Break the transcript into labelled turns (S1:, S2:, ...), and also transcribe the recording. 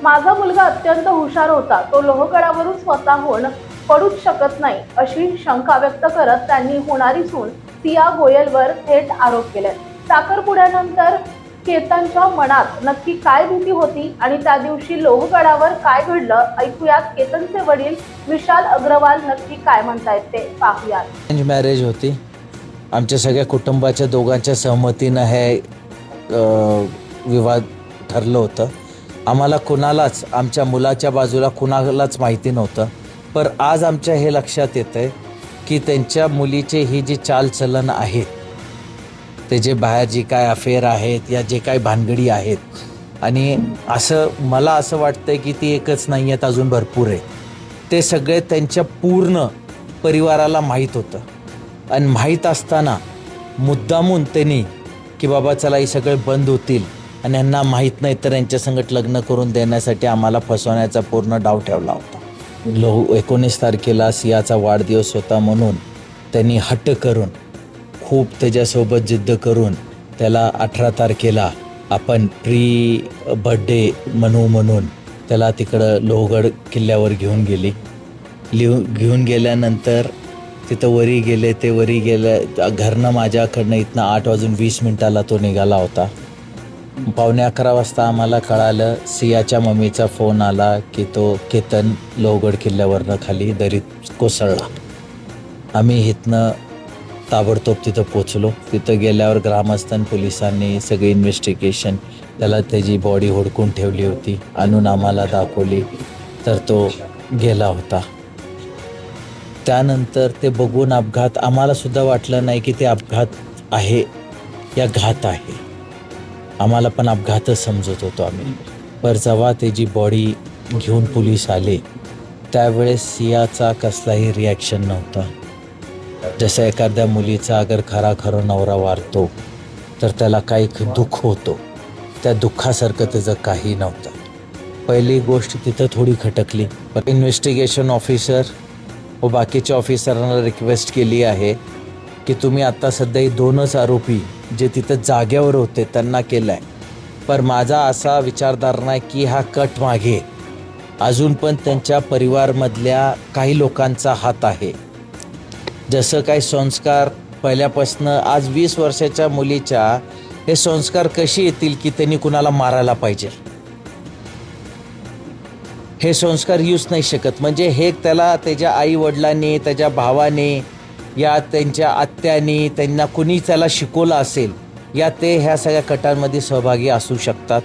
S1: माझा मुलगा अत्यंत हुशार होता, तो लोहगडावरून स्वतःहून पडूच शकत नाही अशी शंका व्यक्त करत त्यांनी होणारी सून सिया गोयलवर थेट आरोप केले। साखरपुड्यानंतर केतनच्या मनात नक्की काय भीती होती आणि त्या दिवशी लोहगडावर काय घडलं, ऐकूयात केतनचे वडील विशाल अग्रवाल नक्की काय म्हणतायत ते पाहूयात।
S2: अरेंज मॅरेज होती, आमच्या सगळ्या कुटुंबाच्या दोघांच्या सहमतीनं हे विवाद ठरलं होतं। आम्हाला कुणालाच आमच्या मुलाच्या बाजूला कुणालाच माहिती नव्हतं, पण आज आमच्या हे लक्षात येतंय की त्यांच्या मुलीचे ही जी चालचलन आहेत, ते जे बाहेर जी काय अफेअर आहेत या जे काय भानगडी आहेत, आणि मला असं वाटतंय की ती एकच नाही आहेत, अजून भरपूर आहे। ते सगळे त्यांच्या पूर्ण परिवाराला माहीत होतं आणि माहीत असताना मुद्दामून त्यांनी की बाबा चला हे सगळे बंद होतील आणि यांना माहीत नाही तर यांच्या संगत लग्न करून देण्यासाठी आम्हाला फसवण्याचा पूर्ण डाव ठेवला होता। 19 तारखेला सियाचा वाढदिवस होता म्हणून त्यांनी हट्ट करून खूप त्याच्यासोबत जिद्द करून त्याला 18 तारखेला आपण प्री बर्थडे म्हणून त्याला तिकडं लोहगड किल्ल्यावर घेऊन घेऊन गेल्यानंतर तिथं वरी गेले। ते वरी गेल्या घरनं माझ्याकडनं इथनं 8:20 तो निघाला होता। 11:15 वाजता आम्हाला कळालं, सियाच्या मम्मीचा फोन आला की तो केतन लोहगड किल्ल्यावरनं खाली दरीत कोसळला। आम्ही इथनं ताबडतोब तिथं पोचलो। तिथं गेल्यावर ग्रामस्थान पोलिसांनी सगळी इन्व्हेस्टिगेशन, त्याला त्याची बॉडी हुडकून ठेवली होती, आणून आम्हाला दाखवली, तर तो गेला होता। त्यानंतर ते बघून अपघात, आम्हाला सुद्धा वाटलं नाही की ते अपघात आहे या घात आहे, आम्हाला पण अपघातच समजत होतो आम्ही। पर जेव्हा त्याची बॉडी घेऊन पोलीस आले त्यावेळेस सियाचा कसलाही रिॲक्शन नव्हता। जसं एखाद्या मुलीचा अगर खरा नवरा वारतो तर त्याला काही दुःख होतो, त्या दुःखासारखं त्याचं काही नव्हतं। पहिली गोष्ट तिथं थोडी खटकली, पण इन्व्हेस्टिगेशन ऑफिसर व बाकीच्या ऑफिसरांना रिक्वेस्ट केली आहे की तुम्ही आत्ता सध्या 2च आरोपी जे तिथं जाग्यावर होते त्यांना केलं आहे, पण माझा असा विचारधारणा आहे की हा कट मागे अजून पण त्यांच्या परिवारमधल्या काही लोकांचा हात आहे। जसं काही संस्कार पहिल्यापासून आज 20 वर्षाच्या मुलीच्या हे संस्कार कशी येतील की त्यांनी कुणाला मारायला पाहिजे, हे संस्कार येऊच नाही शकत। म्हणजे हे त्याला त्याच्या आई वडिलांनी, त्याच्या भावाने या त्यांच्या आत्याने, त्यांना कुणी त्याला शिकवलं असेल या ते ह्या सगळ्या कटांमध्ये सहभागी असू शकतात।